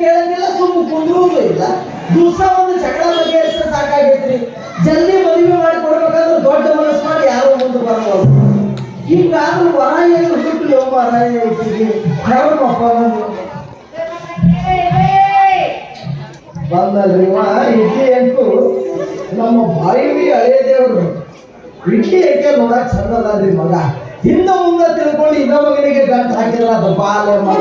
ಕೇಳಂಗಿಲ್ಲ, ಸುಮ್ಮನೆ ಕುಂದ್ರುವುದು ಇಲ್ಲ. ದಿವಸ ಒಂದು ಜಗಳ ಬಗೆಹರಿಸ ಸಾಕಾಗೈತ್ರಿ. ಜಲ್ದಿ ಮದುವೆ ಮಾಡಿ ಕೊಡ್ಬೇಕಂದ್ರೆ ದೊಡ್ಡ ಮನಸ್ಸು ಮಾಡಿ ಯಾರೋ ಮುಂದೆ ಬರಬಹುದು. ಹಿಂಗಾದ್ರೂ ವರ ಏನು ಹುಟ್ಟು ವರ ಬಂದಲ್ರಿ ಇಡ್ಲಿ ಅಂತೂ ನಮ್ಮ ಬಾಯಿವಿ ಹಳೆಯ ದೇವರು. ಇಡ್ಲಿ ಏಕೆ ನೋಡಕ್ ಚಂದ ಅದ್ರಿ ಮಗ. ಹಿಂದ ಮುಂದೆ ತಿಳ್ಕೊಂಡು ಇನ್ನ ಮಗನಿಗೆ ಗಂಟು ಹಾಕಿಲ್ಲ ಅದು ಬಾಲೆ ಮಗ.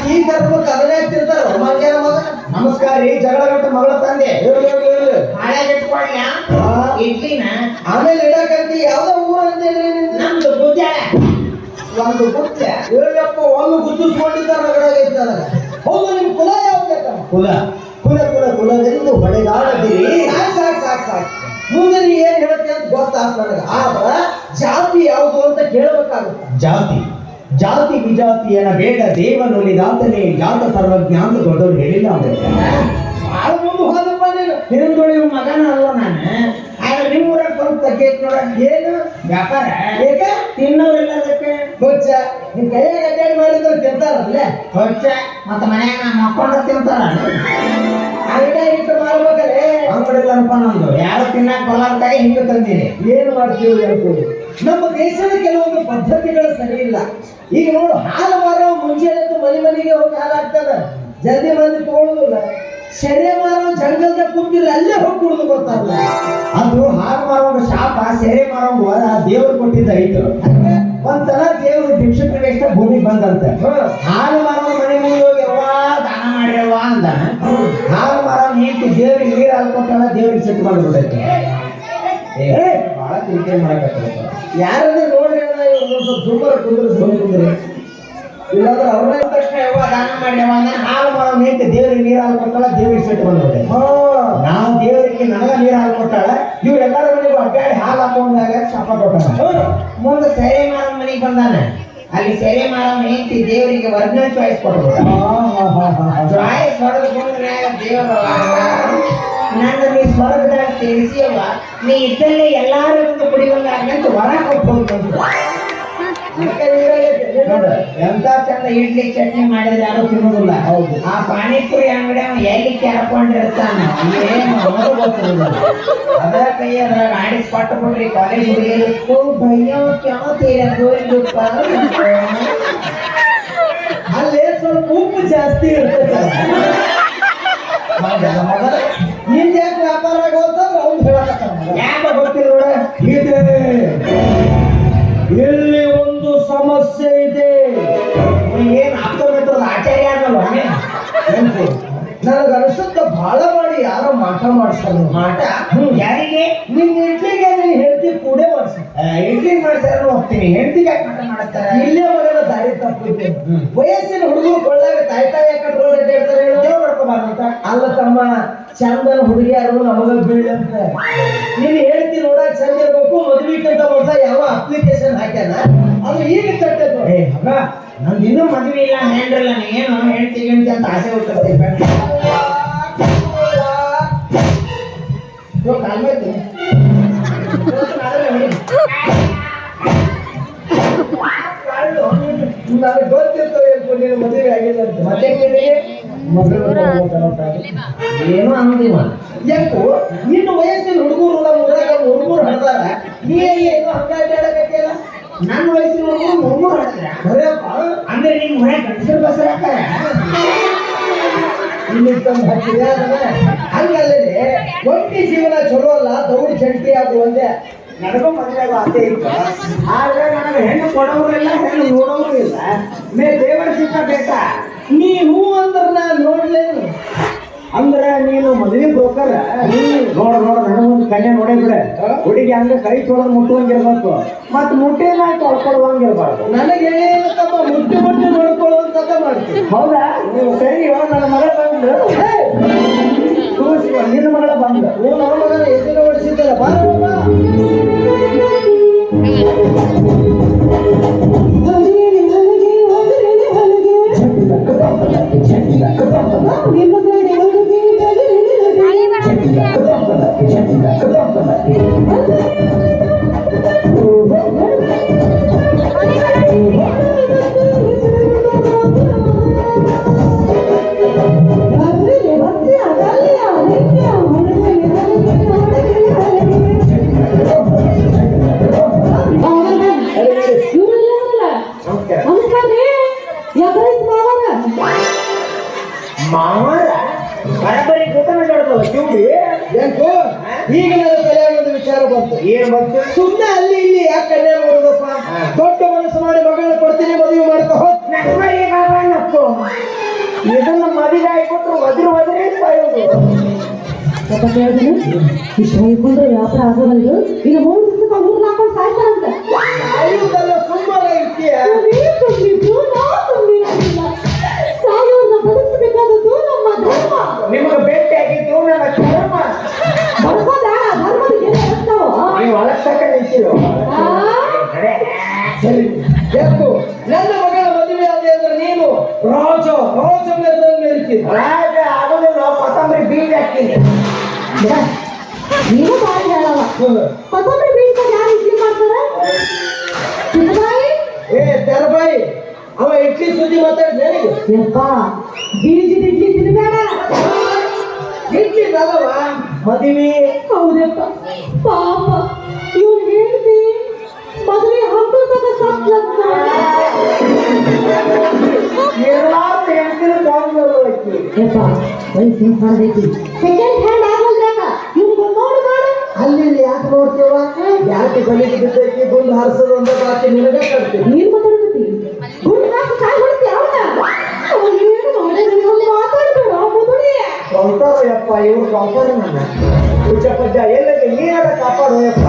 ಈ ಕರ್ಮಕ್ಕೆ ಅದನ್ನೇ ತಿಂತಾರ ಮಂಗ್ಯಾನ ಮಗ. ನಮಸ್ಕಾರ ರೀ, ಜಗಳ ಗಂಟು ಮಗಳ ತಂದೆ ಇಡ್ಲಿನ ಆಮೇಲೆ ಇಡಕಂತಿ ಯಾವ್ದೋ ಊರು ಅಂತೇಳಿ ನಮ್ದು ಗುದ್ದಾಳ ಒಂದು ಗುದ್ದ ಹೇಳಪ್ಪ ಒಂದು ಗುದ್ದಿಸ್ಕೊಂಡಿದ್ದಾರ ಹೌದು. ನಿಮ್ ಕುಲ ಯಾವ್ದು? ಕುಲ ಕುಲ ಕುಲ ಕುಲದಿಂದ ಹೊಡೆದಾಡದಿರಿ. ಸಾಕು ಸಾಕು ಸಾಕು ಸಾಕು. ಮುಂದೆ ನೀ ಏನ್ ಹೇಳ್ತಿ ಅಂತ ಗೊತ್ತಾಗ್ತ ನನಗೆ. ಆದ್ರ ಜಾತಿ ಯಾವುದು ಅಂತ ಕೇಳಬೇಕಾಗುತ್ತೆ. ಜಾತಿ ಜಾತಿ ವಿಜಾತಿಯನ ಬೇಡ ದೇವನೊಲಿದಾತನೇ ಜಾತ ಸರ್ವಜ್ಞ ಅಂತ ದೊಡ್ಡವ್ರು ಹೇಳಿಲ್ಲ ಅಂದ್ರೆ ಬಹಳ ಮುಂದೆ ಹೋದಪ್ಪ ನೀನು. ಹಿರಿದೊಳಿ ಮಗನ ಅಲ್ವ ನಾನು. ಆದ್ರೆ ನಿಮ್ಮ ಊರಾಗ ಸ್ವಲ್ಪ ತಗ್ಗೈತಿ ನೋಡ. ಏನು ವ್ಯಾಪಾರ ಏಕ ತಿನ್ನೋರಿಲ್ಲ ಅದಕ್ಕೆ ಕೊಚ್ಚ. ನಿಮ್ ಕೈಯಾಗ ಅಡ್ಡಾಡಿ ಮಾಡಿದ್ರೆ ತಿಂತಾರಲ್ಲೇ ಕೊಚ್ಚ. ಮತ್ತ ಮನ್ಯಾಗ ಮಕ್ಕೊಂಡ್ರೆ ತಿಂತಾರ. ಅಂಗಡಿ ಇಟ್ಟು ಮಾಡ್ಬೇಕಲ್ಲೇ ಅಂಗಡಿಲ್ಲಪ್ಪ ನಮ್ದು. ಯಾರು ತಿನ್ನಾಕ ಬಲಾರ್ಕಾಗ ಹಿಂಗೆ ತಂದಿರಿ. ಏನು ಮಾಡ್ತೀವಿ ಹೇಳ್ತೀವಿ. ನಮ್ಮ ದೇಶದ ಕೆಲವೊಂದು ಪದ್ಧತಿಗಳು ಸರಿ ಇಲ್ಲ. ಈಗ ನೋಡು, ಹಾಲು ಮಾರೋ ಮುಂಜಾನೆ ಮನೆಗೆ ಹೋಗಿ ಹಾಲು ಹಾಕ್ತಾರ. ಜಲ್ದಿ ಮಂದಿ ತಗೊಳ್ಳೋದಿಲ್ಲ. ಸೆರೆ ಮಾರೋ ಜಂಗಲ್ದಾಗ ಕೂತಿಲ್ಲ, ಅಲ್ಲೇ ಹೋಗಿ ಕುಡಿದು ಬರ್ತಾರಲ್ಲ. ಅದು ಹಾಲು ಮಾರೋಂಗ ಶಾಪ, ಸೆರೆ ಮಾರೋಂಗ ವರ ದೇವ್ರು ಕೊಟ್ಟಿದ್ದ ಐತು. ಒಂದ್ಸಲ ದೇವ್ರು ಭಿಕ್ಷುಕರಿಗೆ ಎಷ್ಟ ಭೂಮಿಗೆ ಬಂದಂತೆ. ಹಾಲು ಮಾರೋ ಮನೆ ಮುಂದೆ ಹೋಗಿ ಯವ್ವಾ ದಾನ ಮಾಡ್ಯವ್ವ ಅಂದ. ಹಾಲು ಮಾರೋ ನೀತಿ ದೇವ್ರಿಗೆ ನೀರು ಹಾಲು ಕೊಟ್ಟಾಳ, ದೇವ್ರಿಗೆ ಸಿಟ್ಟು ಬಂದ್ಬಿಟ್ಟೈತೆ. ಬಹಳ ತಿಂಕೆ ಮಾಡಕತ್ತ. ಯಾರಾದ್ರೂ ನೋಡ್ರಿ ಸುಮ್ಮನೆ ಕುಂದ್ರಿ. ಇಲ್ಲಾಂದ್ರೆ ಅವ್ರನ್ನ ತಕ್ಷಣ ಯವ್ವ ದಾನ ಮಾಡ್ಯವ ಅಂದ್ರೆ ಹಾಲು ಮಾಡೋ ನೀತಿ ದೇವ್ರಿಗೆ ನೀರು ಹಾಲು ಕೊಟ್ಟಾಳ, ದೇವ್ರಿಗೆ ಸಿಟ್ಟು ಬಂದ್ಬಿಟ್ಟೆ. ನಾವು ದೇವರಿಗೆ ನನಗ ನೀರು ಹಾಲು ಕೊಟ್ಟಾಳ, ಇವ್ರೆಲ್ಲರ ಮನೆಗೂ ಅಡ್ಡಾಡಿ ಹಾಲು ಹಾಕೊಂಡಾಗ ಶಾಪ ಕೊಟ್ಟಾಳ. ಮುಂದೆ ಸೆರೆ ಮಾರೋ ಮನೆಗೆ ಬಂದಾನೆ. ಅಲ್ಲಿ ಸೆರೆ ಮಾರೋ ನೀತಿ ದೇವರಿಗೆ ವರ್ಣ ಚಾಯ್ಸ್ ಕೊಡ್ಬೇಕು. ಚಾಯ್ಸ್ ಹೊಡೆದ್ರೆ ದೇವರು ನನ್ನ ನೀ ಸ್ವರ್ಗದಾಗ ತಿಳಿಸಿಯವ, ನೀ ಇದ್ದಲ್ಲೇ ಎಲ್ಲಾರು ಕುಡಿಯುವಂತ ಹೊರ ಕೊಟ್ಟು ಎಂತ ಚಂದ ಇಡ್ಲಿ ಚಟ್ನಿ ಮಾಡಿದ್ರೆ ಯಾರು ತಿನ್ನೋದಿಲ್ಲ. ಹೌದು. ಆ ಪಾನಿಪುರಿ ಅಂಗಡಿ ಅವ ಎಲ್ಲಿ ಕೆರ್ಕೊಂಡಿರ್ತಾನ ಏನು ಗೊತ್ತಿಲ್ಲ. ಅದರ ಕೈ ಅದ್ರಾಗ ಆಡಿಸ್ ಪಟ್ಟು ಬಿಡ್ರಿ ಕಾಲೇಜ್ ಹುಡುಗಿಯರು ಭಯ್ಯೋ ಅಲ್ಲೇ ಸ್ವಲ್ಪ ಉಪ್ಪು ಜಾಸ್ತಿ ಇರ್ತದೆ. ನಿಂದ ಯಾಕೆ ವ್ಯಾಪಾರ ಆಗೋದಂದ್ರೆ ಅವ್ನು ಹೇಳಕತ್ತಾನ. ಯಾಕೆ ಗೊತ್ತಿಲ್ಲ ನೋಡ. ಇಲ್ಲಿ ಒಂದು ಸಮಸ್ಯೆ ಇದೆ. ಏನ್ ಆಗ್ತೋಬೇಕಲ್ಲ ಆಚಾರ್ಯ ಆಗಲ್ವ ನನಗೆ ಅನಿಸುತ್ತ ಬಹಳ ಮಾಡಿ ಯಾರೋ ಮಾಟ ಮಾಡಿಸ್ತಾನ. ಮಾಟ ಯಾರಿಗೆ? ನಿನ್ ಇಡ್ಲಿಗೆ ನೀನ್ ಹೆಂಡತಿ ಕೂಡೆ ಮಾಡ್ಸ. ಇಡ್ಲಿ ಮಾಡ್ಸಾರ ಹೋಗ್ತೀನಿ, ಹೆಂಡತಿಗೆ ಯಾಕೆ ಮಾಟ ಮಾಡಿಸ್ತಾರ? ಇಲ್ಲೇ ಮಗನ ದಾರಿ ತಪ್ಪಿದ್ದೆ. ವಯಸ್ಸಿನ ಹುಡುಗರು ಕೊಳ್ಳಾಗ ತಾಯಿ ಕಟ್ಕೊಂಡು ಹೇಳ್ತಾರೆ ದೇವ್ ಮಾಡ್ಕೋಬಾರ್ದಂತ. ಅಲ್ಲ ತಮ್ಮ, ಚಂದನ ಹುಡುಗಿಯಾರು ನಮಗ ಬೀಳಂತ. ನೀನ್ ಹೇಳ್ತಿ ನೋಡಕ್ ಚಂದ ಇರ್ಬೇಕು. ಮದ್ವಿಕ್ಕಿಂತ ಮೊದಲ ಯಾವ ಅಪ್ಲಿಕೇಶನ್ ಹಾಕ್ಯಾನ ಅದು ಈಗ ತಟ್ಟದ. ನಂದು ಇನ್ನೂ ಮದ್ವೆ ಇಲ್ಲ, ಹೆಂಡ್ರಲ್ಲ, ಏನು ಹೇಳ್ತೀವಿ ಅಂತ ಆಸೆ ಹುಟ್ಟಿರ್ತೀವಿ. ನನಗೆ ಗೊತ್ತಿರ್ತವೆ ನೀನು ಮದುವೆ ಆಗಿಲ್ಲ ಅಂತ. ಮತ್ತೆ ಏನು ಅನ್ನೋದಿಲ್ಲ. ಯಾಕೋ ನಿನ್ನ ವಯಸ್ಸಿನ ಹುಡುಗರು ನಮ್ಮ ಊರಾಗ ಹುಡುಗರು ಹಡ್ದಾರ, ನೀ ಏನು ಹಂಗಾಡ್ಯಾಡಕತ್ತಿಲ್ಲ. ನನ್ನ ವಯಸ್ಸಿನ ಹುಡುಗರು ಹುಡುಗರು ಹಡ್ದಾರ ಅಂದ್ರೆ ನಿನ್ ಮನೆ ಗಂಡಸರು ಬಸರ ಹಾಕ್ತಾರ. ಹಂಗಲ್ಲೇ ಒಂಟಿ ಜೀವನ ಚಲೋ ಅಲ್ಲ, ದೌಡ್ ಜಂಟಿ ಆಗು ಒಂದೇ. ನನಗೂ ಮದುವೆ ಆಸೆ ಇತ್ತು. ಆದ್ರೆ ನನಗೆ ಹೆಣ್ಣು ಕೊಡೋರಿಲ್ಲ, ಹೆಣ್ಣು ನೋಡೋರು ಇಲ್ಲ. ಮೇ ದೇವರ ಸಿಕ್ಕ ಬೇಕಾ? ನೀ ಹೂ ಅಂದ್ರ ನಾ ನೋಡ್ಲೇನು ಅಂದ್ರ ನೀನು ಮದುವೆ ಬ್ರೋಕರ್. ನೋಡ ನನಗೊಂದು ಕನ್ಯೆ ನೋಡೇ ಬಿಡ. ಹುಡುಗಿ ಹಂಗ ಕೈ ತೊಳೆದು ಮುಟ್ಟುವಂಗಿರ್ಬೇಕು, ಮತ್ ಮುಟ್ಟೆನ ತೊಳ್ಕೊಳ್ಳುವಂಗಿರ್ಬಾರ್ದು. ನನಗೆ ತಮ್ಮ ಮುಟ್ಟಿ ನೋಡ್ಕೊಳ್ಳುವಂತ ಮಾಡ್ತೀವಿ. ಹೌದಾ? ನೀವು ಸರಿ, ನನ್ನ ಮಗ ಬಂದು ಮಗಳ ಬಂದ ನೀವು ನಮ್ಮ ಮಗನ ಎದುರು ಓಡಿಸಿದ್ದಲ್ಲ ಬಾರಪ್ಪ ಮಾವರ ಬರಬರಿ ಕೂತನ ನೋಡ್ತವ ಕಿವುಡಿ ಯಾಕೋ ಈಗ ನನ್ನ ತಲೆಯಾಗ ವಿಚಾರ ಬಂತು ಏನ್ ಬಂತು ಸುಮ್ಮನೆ ಅಲ್ಲಿ ಇಲ್ಲಿ ಯಾಕೆ ಕನ್ಯಾ ಮಾಡೋದಪ್ಪ ದೊಡ್ಡ ಮನಸ್ಸು ಮಾಡಿ ಮಗಳನ್ನ ಕೊಡ್ತೀನಿ ಮದುವೆ ಮಾಡ್ಕೋ ನಪ್ಪು ಇದನ್ನ ಮದುವೆ ಆಗಿಬಿಟ್ರು ಒದ್ರೆ ಸಾಯೋದು ಇಷ್ಟು ಹೇಳ್ಕೊಂಡ್ರೆ ವ್ಯಾಪಾರ ಆಗೋದು ಈಗ 3 ದಿವಸಕ್ಕೆ 3 ಹಾಕೊಂಡು ಸಾಯ್ತಾರಂತೆ ಆಯುಧಲ್ಲ ಸುಮ್ಮನೆ ಇರ್ತೀಯ ಸಾಯೋರ್ನ ಬದುಕಿಸಬೇಕಾದದ್ದು ನಮ್ಮ ಧರ್ಮ ನಿಮಗೆ ಭೇಟಿ ಆಗಿದ್ದು ನನ್ನ ಕರ್ಮ ಬಡ್ಕೋದ ಧರ್ಮಕ್ಕೆ ನೀವು ಒಳಗ್ತಕ್ಕ ನಿಂತಿರೋ ಸರಿ ಯಾಕೋ ನನ್ನ ಮಗಳ ಮದುವೆ ಆದ ಅಂದ್ರೆ ನೀನು ರಾಜ ರಾಜ ಮೇಲ್ದಂಗೆ ರಾಜ ಆಗೋದು ನಾವು ಕೊತ್ತಂಬರಿ ಬೀಜ ಹಾಕ್ತೀನಿ ನೀನು ಬಾಯಿ ಹೇಳವ ಕೊತ್ತಂಬರಿ ಬೀಜ ಯಾರು ಇಡ್ಲಿ ಮಾಡ್ತಾರೆ ಏ ತೆರಬಾಯಿ ಅವ ಇಡ್ಲಿ ಸುದ್ದಿ ಮಾತಾಡಿ ನನಗೆ ಯಪ್ಪ ಬೀಜದ ಇಡ್ಲಿ ತಿನ್ಬೇಡ ಇಡ್ಲಿ ಅಲ್ಲವ ಮದುವೆ ಹೌದಪ್ಪ ಪಾಪ ಇವ್ರು ಹೇಳ್ತಿ ಮದುವೆ ಹಬ್ಬದ ಸತ್ಲಕ್ಕ ಎಲ್ಲಾರು ಹೆಣ್ತಿನ ಕೊಂಡ್ರು ಹಾಕಿ ಯಪ್ಪ ವಯಸ್ಸಿನ ಕಾಣಬೇಕು ಸೆಕೆಂಡ್ ಹ್ಯಾಂಡ್ ಆಗೋಲ್ದಾಗ ಇವ್ರು ನೋಡು ಮಾಡು ಅಲ್ಲಿ ಇಲ್ಲಿ ಯಾಕೆ ನೋಡ್ತೀವ ಯಾಕೆ ಬಲಿಗೆ ಬಿದ್ದಕ್ಕೆ ಗುಂಡು ಹಾರಿಸೋದು ಅಂತ ಬಾಕಿ ನಿನಗೆ ಕಟ್ತೀವಿ ನೀನ್ ಮಾತಾಡ್ತಿ ಗುಂಡು ಹಾಕಿ ಸಾಯ್ ಬಿಡ್ತಿ ಅವನ ಏನು ಮಾತಾಡ್ಬೇಡ ಮುದುಡಿಯ ಕೊಂತಾರಯ್ಯಪ್ಪ ಇವ್ರು ಕೊಂತಾರ ನನ್ನ ಹುಚ್ಚಪ್ಪಜ್ಜ ಎಲ್ಲಕ್ಕೆ ನೀನಾದ ಕಾಪಾಡೋಯಪ್ಪ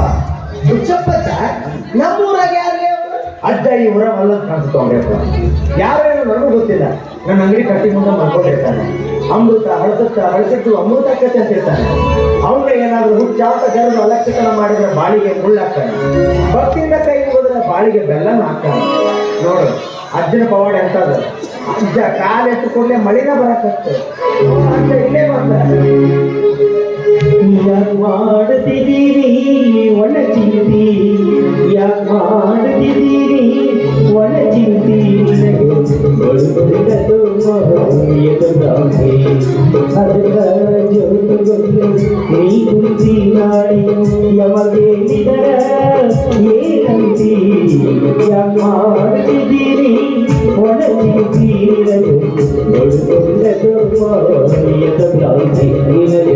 ಹುಚ್ಚಪ್ಪಚ್ಚ ನಮ್ಮೂರಾಗ ಯಾರು ಅಜ್ಜ ಈ ಊರ ಮಲ್ಲ ಕಾಣಿಸ್ಕೊಂಡ್ರಪ್ಪ ಯಾರೇನು ನನಗೂ ಗೊತ್ತಿಲ್ಲ ನನ್ನ ಅಂಗಡಿ ಕಟ್ಟಿ ಮುಂದೆ ಮಾಡ್ಕೊಂಡಿರ್ತಾನೆ ಅಮೃತ ಹಳಸಿಟ್ಟು ಅಮೃತ ಕತೆ ಅಂತ ಇರ್ತಾನೆ ಅವನು ಏನಾದ್ರೂ ಹುಚ್ಚಾಟ ಜರದು ಅಲಕ್ಷಿತನ ಮಾಡಿದ್ರೆ ಬಾಳಿಗೆ ಮುಳ್ಳಾಗ್ತಾನೆ ಭಕ್ತಿಯಿಂದ ಕೈ ಹೋದ್ರೆ ಬಾಳಿಗೆ ಬೆಲ್ಲನ ಹಾಕ್ತಾನೆ ನೋಡು ಅಜ್ಜನ ಪವಾಡ ಎಂತದ ಅಜ್ಜ ಕಾಲು ಎತ್ತು ಕೂಡಲೇ ಮಳಿನ ಬರಕತ್ತೆ ಅಜ್ಜ ಇಲ್ಲೇ ಬರ್ತಾರೆ ಯಾಕ್ ಮಾಡುತ್ತಿದ್ದೀರಿ ಒಳ ಚಿಂತಿ ಯಾಕ್ ಮಾಡುತ್ತಿದ್ದೀರಿ ಒಳ ಚಿಂತಿ ಬಳುಗದು ಎದುರಾಗಿ ಅದಕ್ಕ ಜೋತುಗೊಂಡು ನೀ ಕುಂತಿ ನಾಡಿ ಯಮಗೆ ನಿದರ ಏನಂತಿ ಯಾಕ್ ಮಾಡುತ್ತಿದ್ದೀರಿ ಒಳ ಚಿಂತಿ ಬಳುಗದು ಎದುರಾಗಿ